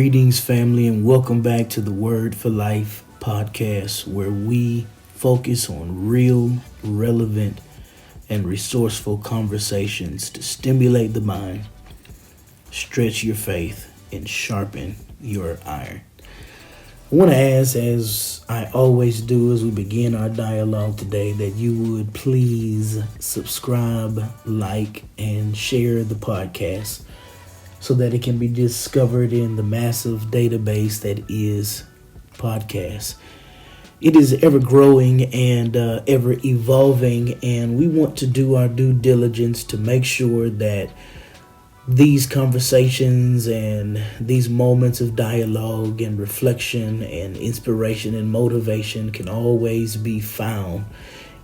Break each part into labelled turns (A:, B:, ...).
A: Greetings, family, and welcome back to the Word for Life podcast, where we focus on real, relevant, and resourceful conversations to stimulate the mind, stretch your faith, and sharpen your iron. I want to ask, as I always do as we begin our dialogue today, that you would please subscribe, like, and share the podcast so that it can be discovered in the massive database that is podcasts. It is ever growing and ever evolving, and we want to do our due diligence to make sure that these conversations and these moments of dialogue and reflection and inspiration and motivation can always be found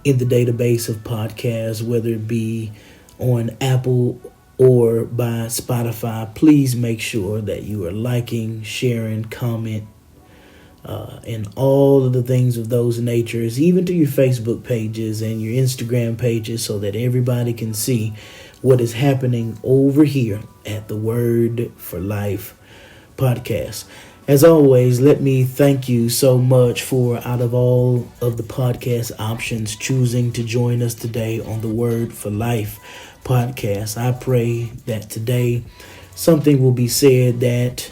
A: in the database of podcasts, whether it be on Apple or by Spotify. Please make sure that you are liking, sharing, comment, and all of the things of those natures, even to your Facebook pages and your Instagram pages, so that everybody can see what is happening over here at the Word for Life podcast. As always, let me thank you so much for, out of all of the podcast options, choosing to join us today on the Word for Life podcast. I pray that today something will be said that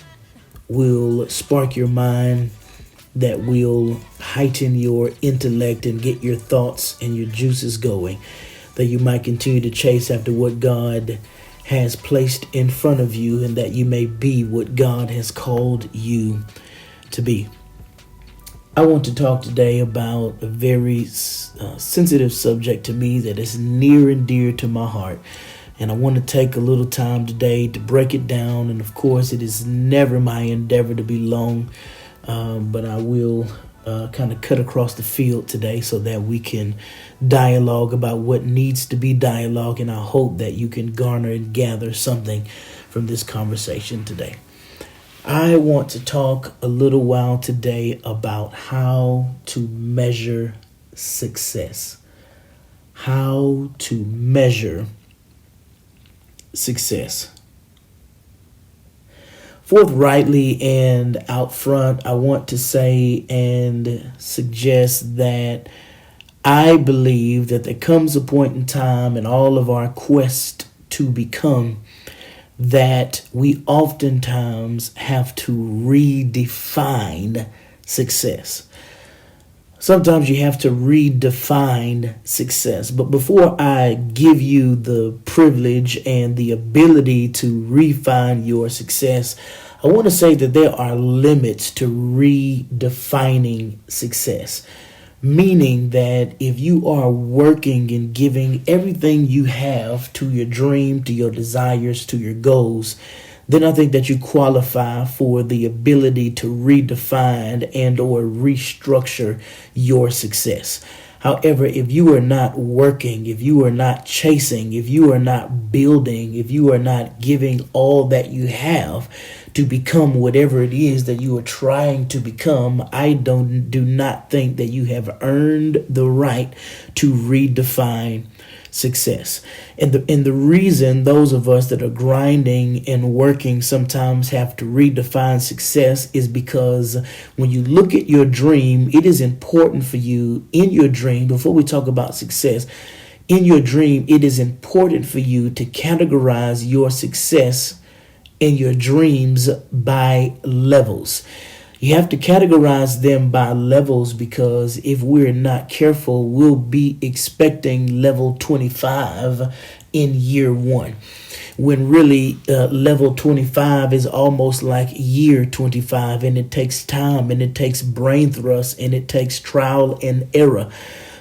A: will spark your mind, that will heighten your intellect and get your thoughts and your juices going, that you might continue to chase after what God has placed in front of you, and that you may be what God has called you to be. I want to talk today about a very sensitive subject to me that is near and dear to my heart. And I want to take a little time today to break it down. And of course, it is never my endeavor to be long, but I will kind of cut across the field today so that we can dialogue about what needs to be dialogued. And I hope that you can garner and gather something from this conversation today. I want to talk a little while today about how to measure success. How to measure success. Forthrightly and out front, I want to say and suggest that I believe that there comes a point in time in all of our quest to become that we oftentimes have to redefine success. Sometimes you have to redefine success. But before I give you the privilege and the ability to refine your success, I want to say that there are limits to redefining success. Meaning that if you are working and giving everything you have to your dream, to your desires, to your goals, then I think that you qualify for the ability to redefine and or restructure your success. However, if you are not working, if you are not chasing, if you are not building, if you are not giving all that you have to become whatever it is that you are trying to become, I do not think that you have earned the right to redefine success. And the reason those of us that are grinding and working sometimes have to redefine success is because when you look at your dream, it is important for you in your dream, before we talk about success, in your dream, it is important for you to categorize your success in your dreams by levels. You have to categorize them by levels, because if we're not careful, we'll be expecting level 25 in year one, when really level 25 is almost like year 25, and it takes time and it takes brain thrust and it takes trial and error.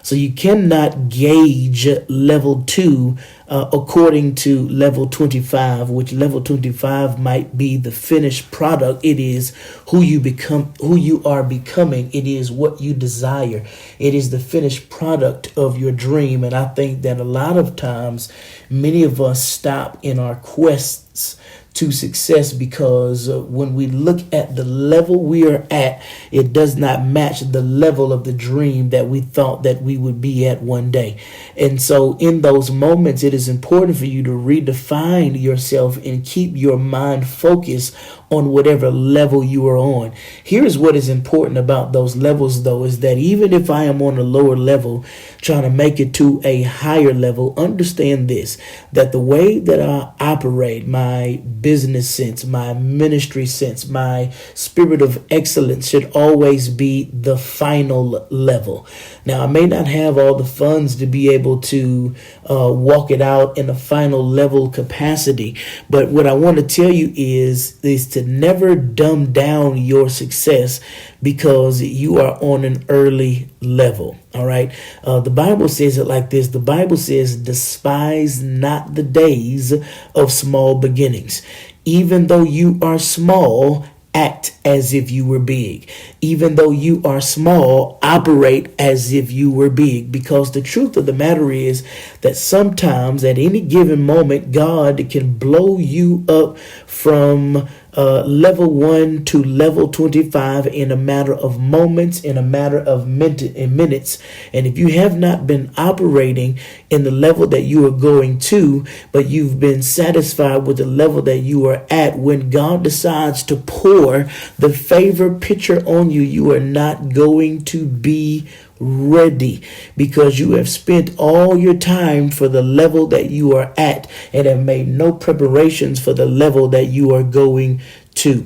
A: So you cannot gauge level 2 according to level 25, which level 25 might be the finished product. It is who you become, who you are becoming. It is what you desire. It is the finished product of your dream. And I think that a lot of times, many of us stop in our quests to success because when we look at the level we are at, it does not match the level of the dream that we thought that we would be at one day. And so in those moments, it is important for you to redefine yourself and keep your mind focused on whatever level you are on. Here's what is important about those levels, though, is that even if I am on a lower level trying to make it to a higher level, understand this, that the way that I operate, my business sense, my ministry sense, my spirit of excellence should always be the final level. Now, I may not have all the funds to be able to walk it out in a final level capacity, but what I want to tell you is to never dumb down your success because you are on an early level. All right. The Bible says it like this. The Bible says, despise not the days of small beginnings. Even though you are small, act as if you were big. Even though you are small, operate as if you were big. Because the truth of the matter is that sometimes at any given moment, God can blow you up from level 1 to level 25 in a matter of moments, in a matter of minutes. And if you have not been operating in the level that you are going to, but you've been satisfied with the level that you are at, when God decides to pour the favor picture on you, you are not going to be ready because you have spent all your time for the level that you are at and have made no preparations for the level that you are going to.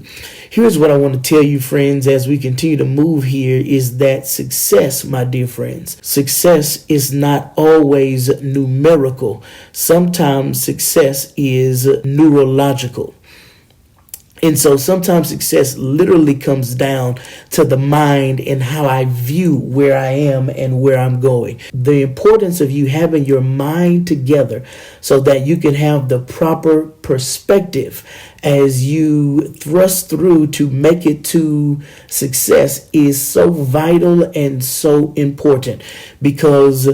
A: Here's what I want to tell you, friends, as we continue to move here, is that success, my dear friends, success is not always numerical. Sometimes success is neurological. And so sometimes success literally comes down to the mind and how I view where I am and where I'm going. The importance of you having your mind together so that you can have the proper perspective as you thrust through to make it to success is so vital and so important because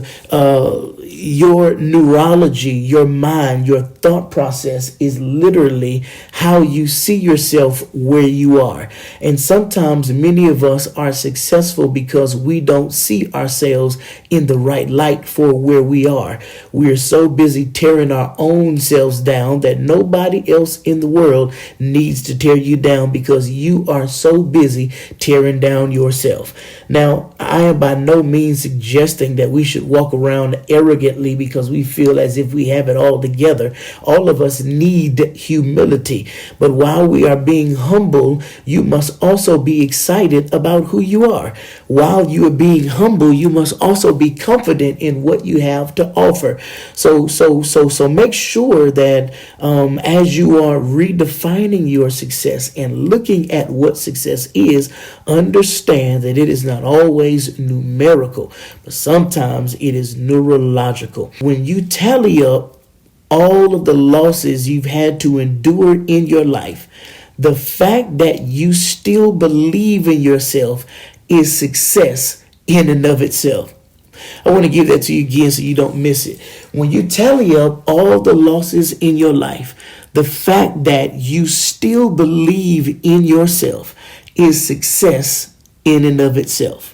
A: your neurology, your mind, your thought process is literally how you see yourself where you are. And sometimes many of us are successful because we don't see ourselves in the right light for where we are. We are so busy tearing our own selves down that nobody else in the world needs to tear you down because you are so busy tearing down yourself. Now, I am by no means suggesting that we should walk around arrogantly because we feel as if we have it all together. All of us need humility. But while we are being humble, you must also be excited about who you are. While you are being humble, you must also be confident in what you have to offer. So make sure that as you are redefining your success and looking at what success is, understand that it is not always numerical, but sometimes it is neurological. When you tally up all of the losses you've had to endure in your life, the fact that you still believe in yourself is success in and of itself. I want to give that to you again so you don't miss it. When you tally up all the losses in your life, the fact that you still believe in yourself is success in and of itself.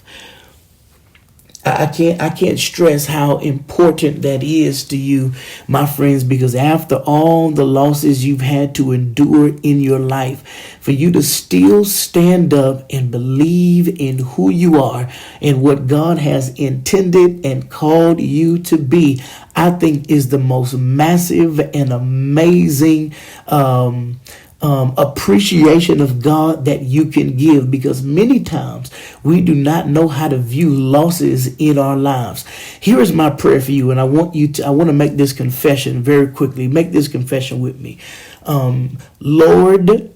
A: I can't stress how important that is to you, my friends, because after all the losses you've had to endure in your life, for you to still stand up and believe in who you are and what God has intended and called you to be, I think is the most massive and amazing appreciation of God that you can give, because many times we do not know how to view losses in our lives. Here is my prayer for you, and I want to make this confession very quickly. Make this confession with me. Lord,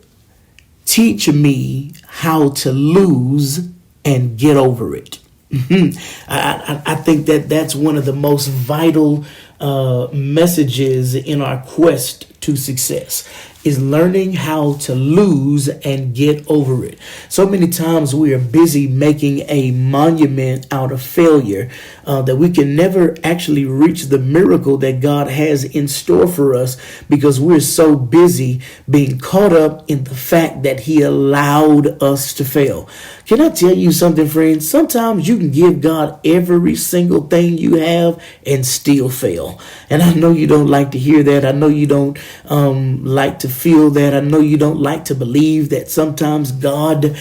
A: teach me how to lose and get over it. I think that's one of the most vital messages in our quest to success, is learning how to lose and get over it. So many times we are busy making a monument out of failure that we can never actually reach the miracle that God has in store for us because we're so busy being caught up in the fact that He allowed us to fail. Can I tell you something, friends? Sometimes you can give God every single thing you have and still fail. And I know you don't like to hear that. I know you don't like to feel that. I know you don't like to believe that sometimes God,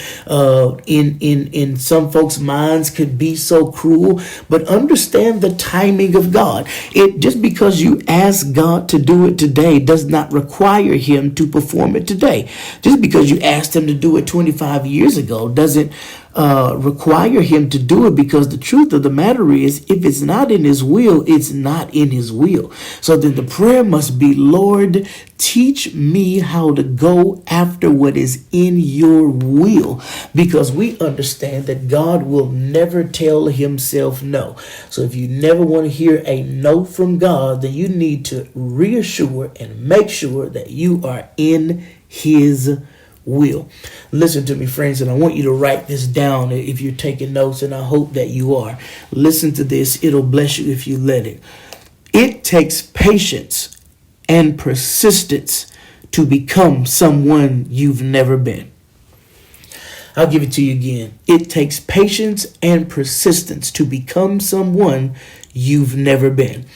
A: in some folks' minds, could be so cruel. But understand the timing of God. It just because you ask God to do it today does not require Him to perform it today. Just because you asked Him to do it 25 years ago doesn't require Him to do it, because the truth of the matter is, if it's not in His will, it's not in His will. So then the prayer must be, Lord, teach me how to go after what is in your will, because we understand that God will never tell Himself no. So if you never want to hear a no from God, then you need to reassure and make sure that you are in His will. Listen to me, friends, and I want you to write this down if you're taking notes, and I hope that you are. Listen to this. It'll bless you if you let it. It takes patience and persistence to become someone you've never been. I'll give it to you again. It takes patience and persistence to become someone you've never been.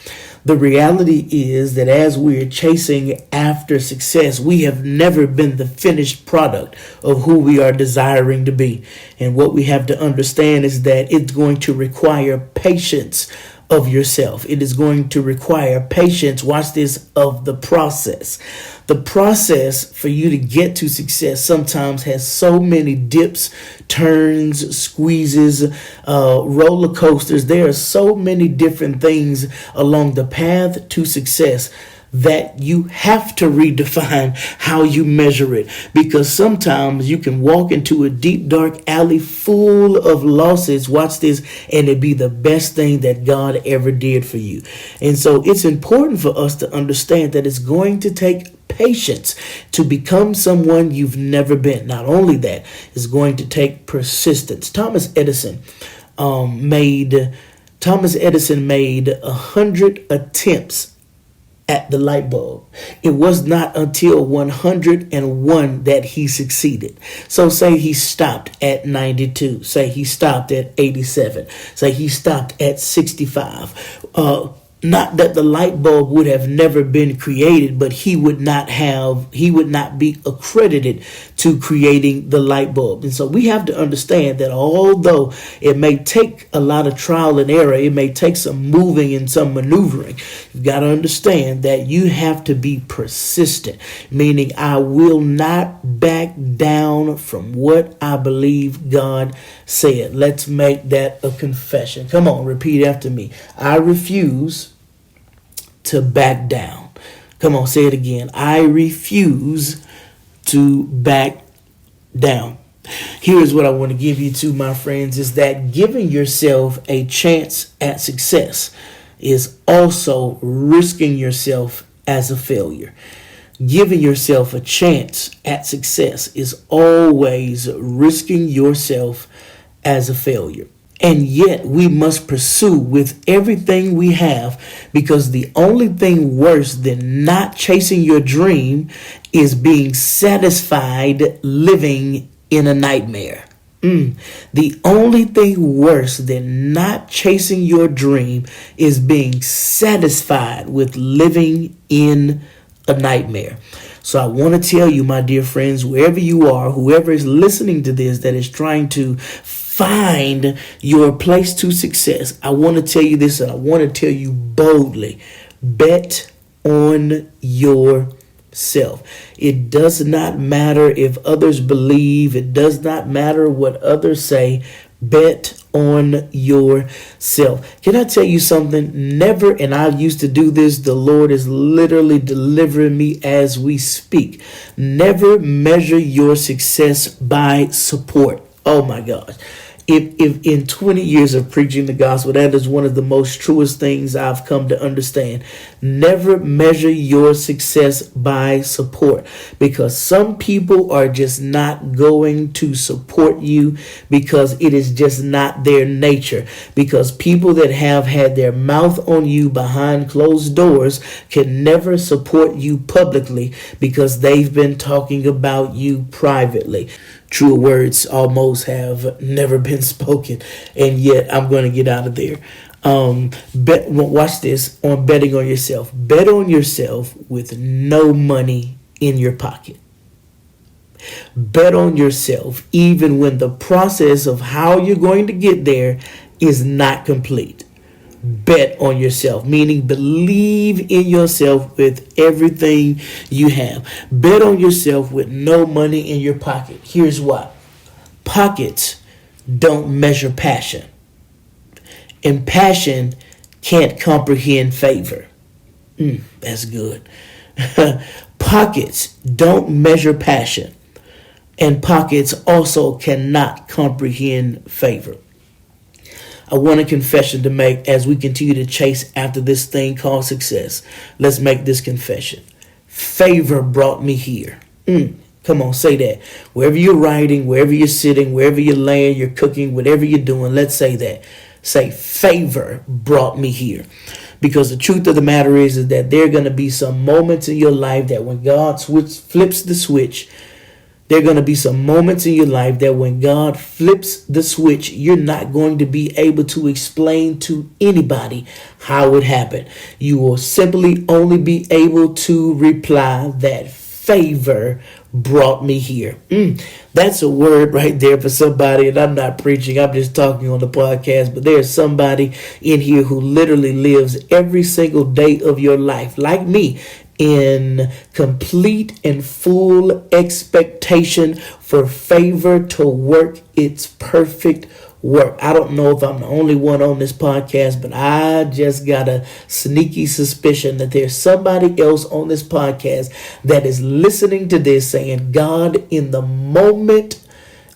A: The reality is that as we're chasing after success, we have never been the finished product of who we are desiring to be. And what we have to understand is that it's going to require patience of yourself. It is going to require patience, watch this, of the process. The process for you to get to success sometimes has so many dips, turns, squeezes, roller coasters. There are so many different things along the path to success that you have to redefine how you measure it, because sometimes you can walk into a deep, dark alley full of losses, watch this, and it be the best thing that God ever did for you. And so it's important for us to understand that it's going to take patience to become someone you've never been. Not only that, it's going to take persistence. Thomas Edison made 100 attempts at the light bulb. It was not until 101 that he succeeded. So say he stopped at 92. Say he stopped at 87. Say he stopped at 65. Not that the light bulb would have never been created, but he would not be accredited to creating the light bulb. And so we have to understand that although it may take a lot of trial and error, it may take some moving and some maneuvering, you've got to understand that you have to be persistent, meaning I will not back down from what I believe God said. Let's make that a confession. Come on, repeat after me. I refuse to back down. Come on, say it again. I refuse to back down. Here's what I want to give you to my friends, is that giving yourself a chance at success is also risking yourself as a failure. Giving yourself a chance at success is always risking yourself as a failure. And yet we must pursue with everything we have, because the only thing worse than not chasing your dream is being satisfied living in a nightmare. The only thing worse than not chasing your dream is being satisfied with living in a nightmare. So I want to tell you, my dear friends, wherever you are, whoever is listening to this that is trying to find your place to success, I want to tell you this, and I want to tell you boldly: bet on yourself. It does not matter if others believe. It does not matter what others say. Bet on yourself. Can I tell you something? Never, and I used to do this, the Lord is literally delivering me as we speak. Never measure your success by support. Oh my gosh. If in 20 years of preaching the gospel, that is one of the most truest things I've come to understand. Never measure your success by support, because some people are just not going to support you because it is just not their nature. Because people that have had their mouth on you behind closed doors can never support you publicly because they've been talking about you privately. Truer words almost have never been spoken, and yet I'm going to get out of there. Watch this on betting on yourself. Bet on yourself with no money in your pocket. Bet on yourself even when the process of how you're going to get there is not complete. Bet on yourself, meaning believe in yourself with everything you have. Bet on yourself with no money in your pocket. Here's why. Pockets don't measure passion, and passion can't comprehend favor. That's good. Pockets don't measure passion, and pockets also cannot comprehend favor. I want a confession to make as we continue to chase after this thing called success. Let's make this confession. Favor brought me here. Come on, say that. Wherever you're riding, wherever you're sitting, wherever you're laying, you're cooking, whatever you're doing, let's say that. Say, favor brought me here. Because the truth of the matter is that there are going to be some moments in your life that when God flips the switch, there are going to be some moments in your life that when God flips the switch, you're not going to be able to explain to anybody how it happened. You will simply only be able to reply that favor brought me here. That's a word right there for somebody, and I'm not preaching, I'm just talking on the podcast, but there's somebody in here who literally lives every single day of your life, like me, in complete and full expectation for favor to work its perfect work. I don't know if I'm the only one on this podcast, but I just got a sneaky suspicion that there's somebody else on this podcast that is listening to this saying, God, in the moment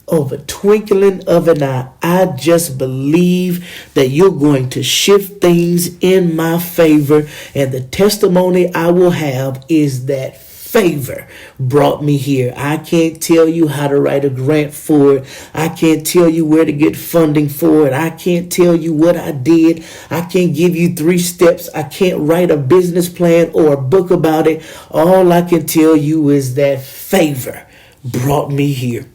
A: of a twinkling of an eye, I just believe that you're going to shift things in my favor. And the testimony I will have is that favor brought me here. I can't tell you how to write a grant for it. I can't tell you where to get funding for it. I can't tell you what I did. I can't give you 3 steps. I can't write a business plan or a book about it. All I can tell you is that favor brought me here.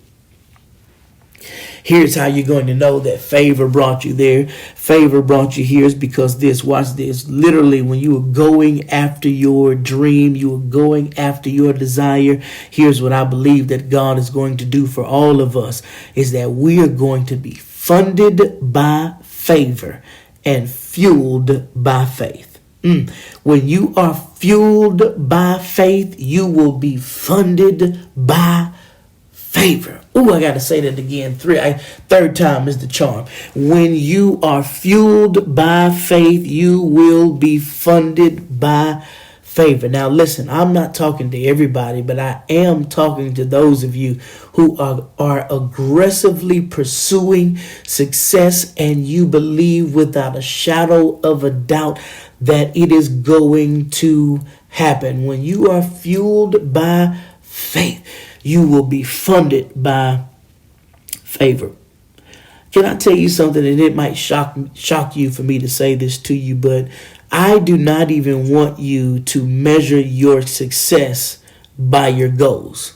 A: Here's how you're going to know that favor brought you there. Favor brought you here is because watch this. Literally, when you were going after your dream, you were going after your desire. Here's what I believe that God is going to do for all of us is that we are going to be funded by favor and fueled by faith. When you are fueled by faith, you will be funded by favor. I got to say that again. Third time is the charm. When you are fueled by faith, you will be funded by favor. Now, listen, I'm not talking to everybody, but I am talking to those of you who are aggressively pursuing success and you believe without a shadow of a doubt that it is going to happen. When you are fueled by faith, you will be funded by favor. Can I tell you something? And it might shock you for me to say this to you, but I do not even want you to measure your success by your goals.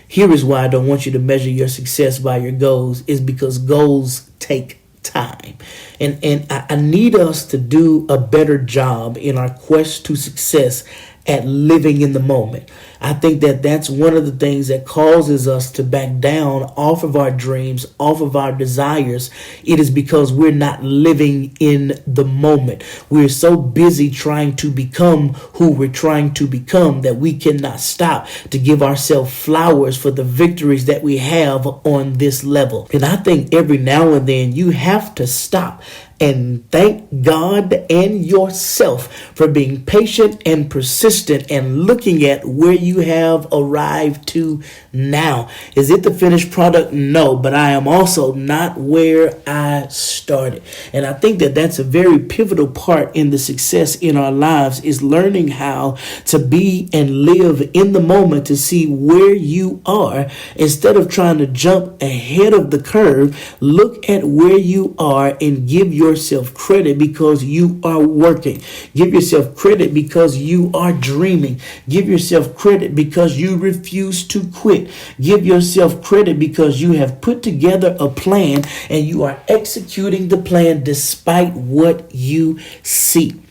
A: Here is why I don't want you to measure your success by your goals, is because goals take time. And I need us to do a better job in our quest to success at living in the moment. I think that that's one of the things that causes us to back down off of our dreams, off of our desires. It is because we're not living in the moment. We're so busy trying to become who we're trying to become that we cannot stop to give ourselves flowers for the victories that we have on this level. And I think every now and then you have to stop and thank God and yourself for being patient and persistent and looking at where you have arrived to now. Is it the finished product? No, but I am also not where I started. And I think that that's a very pivotal part in the success in our lives, is learning how to be and live in the moment to see where you are. Instead of trying to jump ahead of the curve, look at where you are and give your yourself credit because you are working. Give yourself credit because you are dreaming. Give yourself credit because you refuse to quit. Give yourself credit because you have put together a plan and you are executing the plan despite what you see.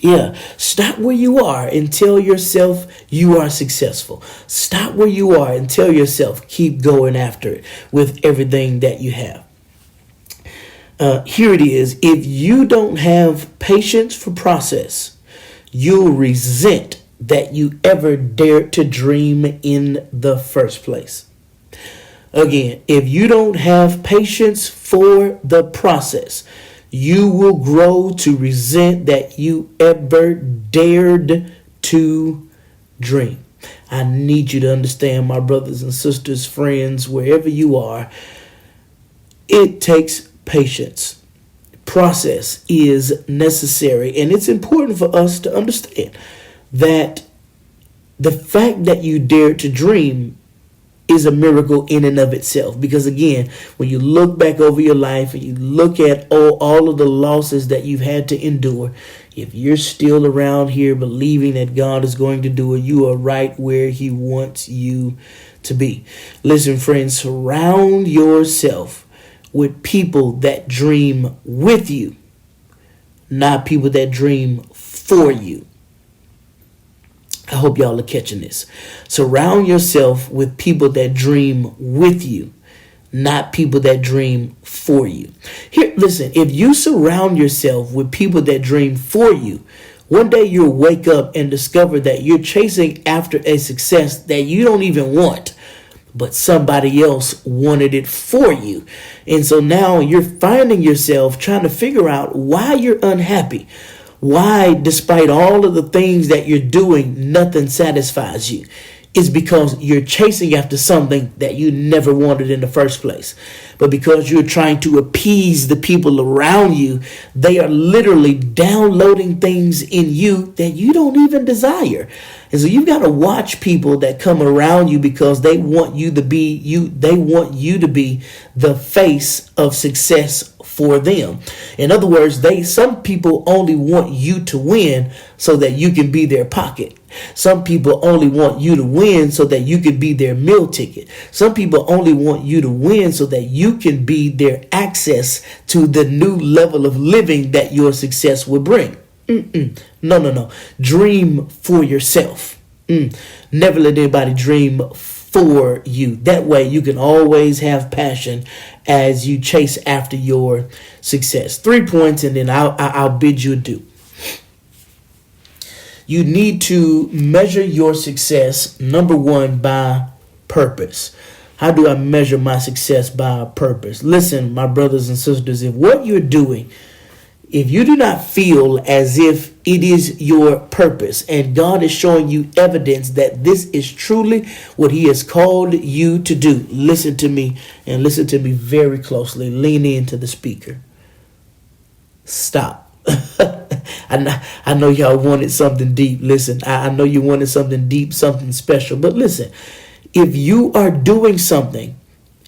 A: Yeah, stop where you are and tell yourself you are successful. Stop where you are and tell yourself keep going after it with everything that you have. Here it is. If you don't have patience for process, you'll resent that you ever dared to dream in the first place. Again, if you don't have patience for the process, you will grow to resent that you ever dared to dream. I need you to understand, my brothers and sisters, friends, wherever you are, it takes patience. Process is necessary, and it's important for us to understand that the fact that you dared to dream is a miracle in and of itself. Because again, when you look back over your life and you look at all of the losses that you've had to endure, if you're still around here believing that God is going to do it, you are right where he wants you to be. Listen, friends, surround yourself with people that dream with you, not people that dream for you. I hope y'all are catching this. Surround yourself with people that dream with you, not people that dream for you. Here, listen, if you surround yourself with people that dream for you, one day you'll wake up and discover that you're chasing after a success that you don't even want, but somebody else wanted it for you. And so now you're finding yourself trying to figure out why you're unhappy. Why, despite all of the things that you're doing, nothing satisfies you. It's because you're chasing after something that you never wanted in the first place. But because you're trying to appease the people around you, they are literally downloading things in you that you don't even desire. And so you've got to watch people that come around you because they want you to be you. They want you to be the face of success for them. In other words, some people only want you to win so that you can be their pocket. Some people only want you to win so that you can be their meal ticket. Some people only want you to win so that you can be their access to the new level of living that your success will bring. No. Dream for yourself. Never let anybody dream for you. That way you can always have passion as you chase after your success. 3 points and then I'll bid you adieu. You need to measure your success, number one, by purpose. How do I measure my success? By purpose. Listen, my brothers and sisters, if what you're doing, if you do not feel as if it is your purpose and God is showing you evidence that this is truly what he has called you to do, listen to me and listen to me very closely. Lean into the speaker. Stop. I know y'all wanted something deep. Listen, I know you wanted something deep, something special. But listen, if you are doing something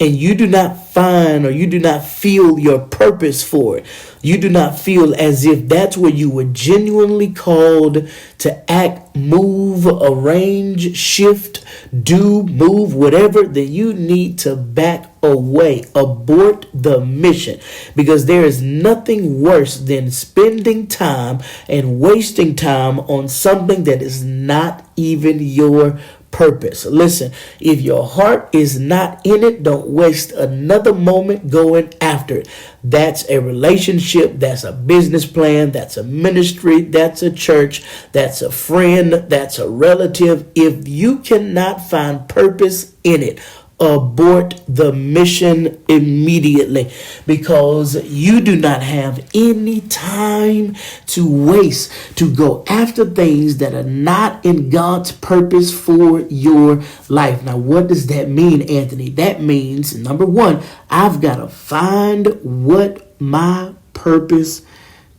A: and you do not find or you do not feel your purpose for it, you do not feel as if that's where you were genuinely called to act, move, arrange, shift, move, whatever, then you need to back away, abort the mission, because there is nothing worse than spending time and wasting time on something that is not even your purpose. Listen, if your heart is not in it, don't waste another moment going after it. That's a relationship, that's a business plan, that's a ministry, that's a church, that's a friend, that's a relative. If you cannot find purpose in it, abort the mission immediately, because you do not have any time to waste to go after things that are not in God's purpose for your life. Now, what does that mean, Anthony? That means, number one, I've got to find what my purpose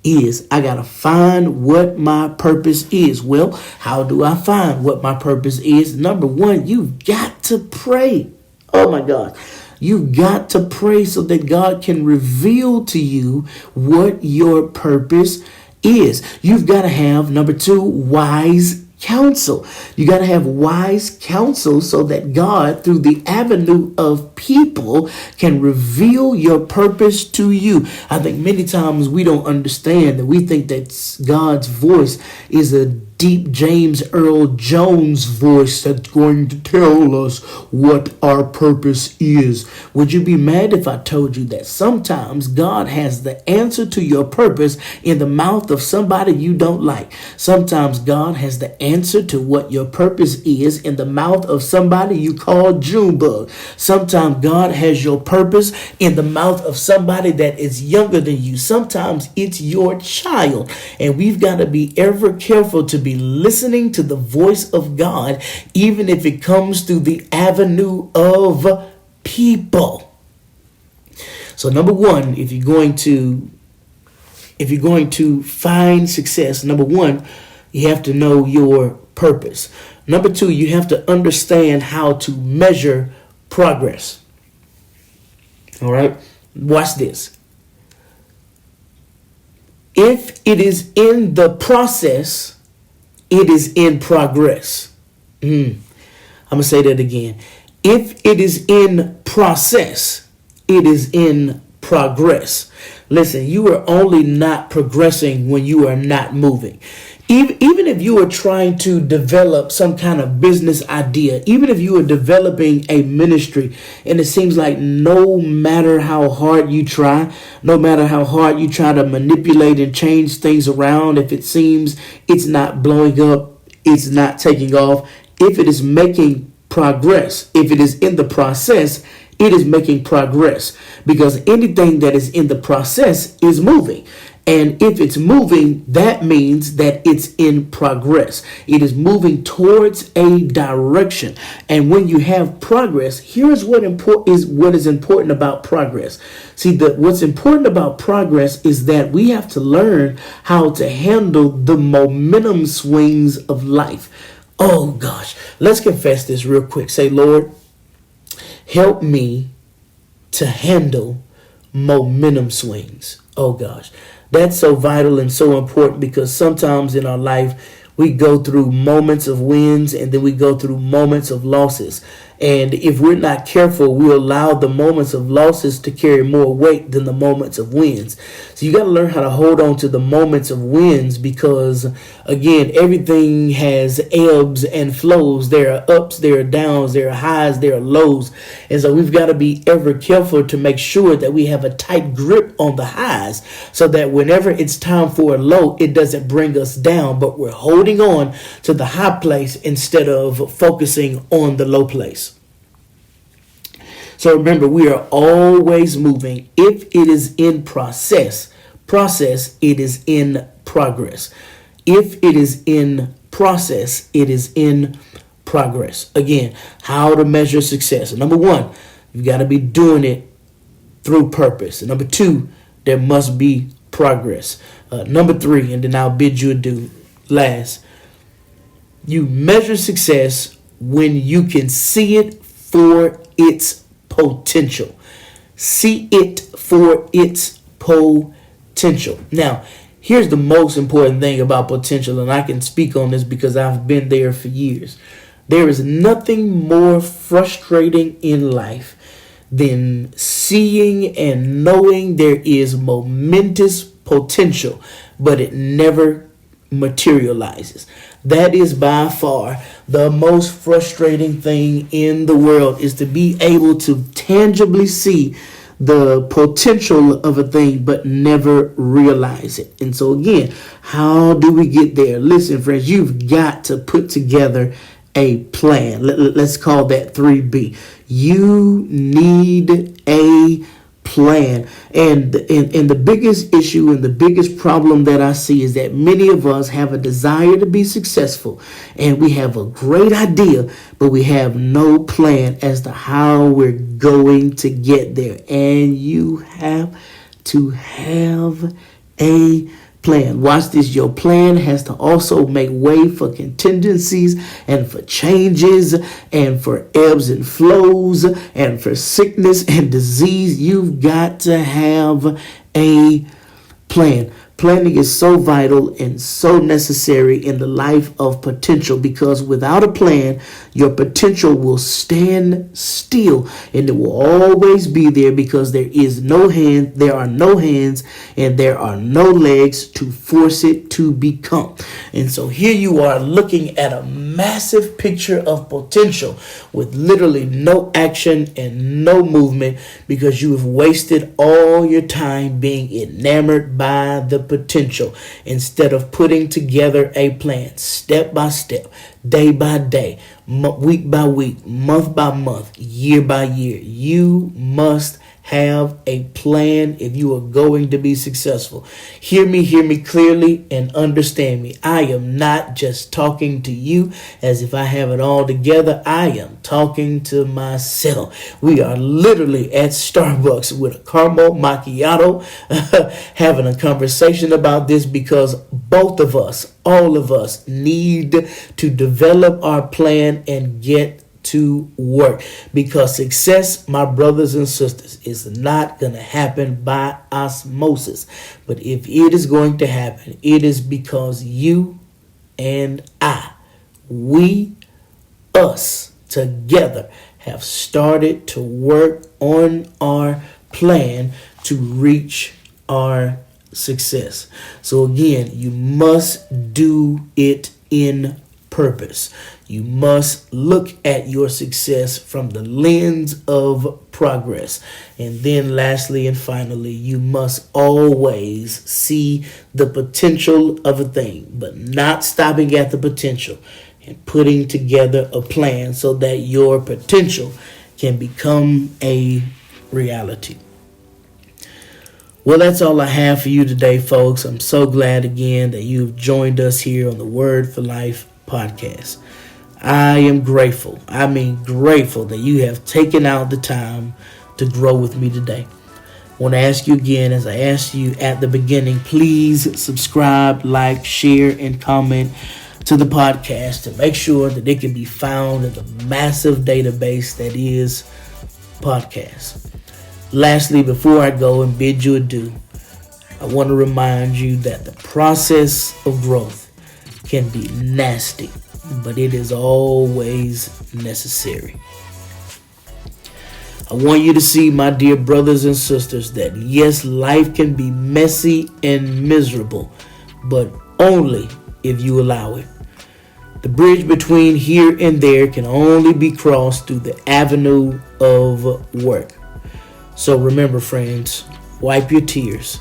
A: is. I got to find what my purpose is. Well, how do I find what my purpose is? Number one, you've got to pray. Oh my God. You've got to pray so that God can reveal to you what your purpose is. You've got to have, number two, wise counsel. You got to have wise counsel so that God, through the avenue of people, can reveal your purpose to you. I think many times we don't understand that. We think that God's voice is a deep James Earl Jones voice that's going to tell us what our purpose is. Would you be mad if I told you that sometimes God has the answer to your purpose in the mouth of somebody you don't like? Sometimes God has the answer to what your purpose is in the mouth of somebody you call Junebug. Sometimes God has your purpose in the mouth of somebody that is younger than you. Sometimes it's your child. And we've got to be ever careful to be listening to the voice of God, even if it comes through the avenue of people. So number one, if you're going to find success, number one, you have to know your purpose. Number two, you have to understand how to measure progress. All right, watch this. If it is in the process, it is in progress. I'm going to say that again. If it is in process, it is in progress. Listen, you are only not progressing when you are not moving. Even if you are trying to develop some kind of business idea, even if you are developing a ministry, and it seems like no matter how hard you try, no matter how hard you try to manipulate and change things around, if it seems it's not blowing up, it's not taking off, if it is making progress, if it is in the process, it is making progress, because anything that is in the process is moving. And if it's moving, that means that it's in progress. It is moving towards a direction. And when you have progress, here's what is important about progress. See, what's important about progress is that we have to learn how to handle the momentum swings of life. Oh gosh, let's confess this real quick. Say, Lord, help me to handle momentum swings. Oh gosh. That's so vital and so important, because sometimes in our life we go through moments of wins and then we go through moments of losses. And if we're not careful, we allow the moments of losses to carry more weight than the moments of wins. So you got to learn how to hold on to the moments of wins, because, again, everything has ebbs and flows. There are ups, there are downs, there are highs, there are lows. And so we've got to be ever careful to make sure that we have a tight grip on the highs, so that whenever it's time for a low, it doesn't bring us down, but we're holding on to the high place instead of focusing on the low place. So remember, we are always moving. If it is in process, it is in progress. If it is in process, it is in progress. Again, how to measure success. Number one, you've got to be doing it through purpose. Number two, there must be progress. Number three, and then I'll bid you adieu. Last, you measure success when you can see it for its potential. See it for its potential. Now, here's the most important thing about potential, and I can speak on this because I've been there for years. There is nothing more frustrating in life than seeing and knowing there is momentous potential, but it never materializes. That is by far the most frustrating thing in the world, is to be able to tangibly see the potential of a thing but never realize it. And so again, how do we get there? Listen, friends, you've got to put together a plan. Let's call that 3B. You need a plan. And the biggest issue and the biggest problem that I see is that many of us have a desire to be successful, and we have a great idea, but we have no plan as to how we're going to get there. And you have to have a plan. Watch this. Your plan has to also make way for contingencies and for changes and for ebbs and flows and for sickness and disease. You've got to have a plan. Planning is so vital and so necessary in the life of potential, because without a plan, your potential will stand still and it will always be there, because there are no hands and there are no legs to force it to become. And so here you are looking at a massive picture of potential with literally no action and no movement, because you have wasted all your time being enamored by the potential instead of putting together a plan step by step, day by day, week by week, month by month, year by year. You must have a plan if you are going to be successful. Hear me clearly and understand me. I am not just talking to you as if I have it all together. I am talking to myself. We are literally at Starbucks with a caramel macchiato having a conversation about this, because both of us, all of us, need to develop our plan and get to work, because success, my brothers and sisters, is not going to happen by osmosis. But if it is going to happen, it is because you and us together have started to work on our plan to reach our success. So again, you must do it in purpose. You must look at your success from the lens of progress. And then lastly and finally, you must always see the potential of a thing, but not stopping at the potential, and putting together a plan so that your potential can become a reality. Well, that's all I have for you today, folks. I'm so glad again that you've joined us here on the Word for Life podcast. I am grateful. Grateful that you have taken out the time to grow with me today. I want to ask you again, as I asked you at the beginning, please subscribe, like, share, and comment to the podcast to make sure that it can be found in the massive database that is podcasts. Lastly, before I go and bid you adieu, I want to remind you that the process of growth can be nasty, but it is always necessary. I want you to see, my dear brothers and sisters, that yes, life can be messy and miserable, but only if you allow it. The bridge between here and there can only be crossed through the avenue of work. So remember, friends, wipe your tears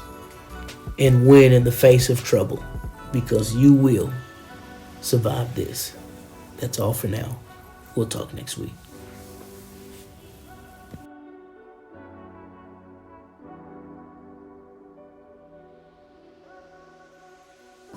A: and win in the face of trouble, because you will survive this. That's all for now. We'll talk next week.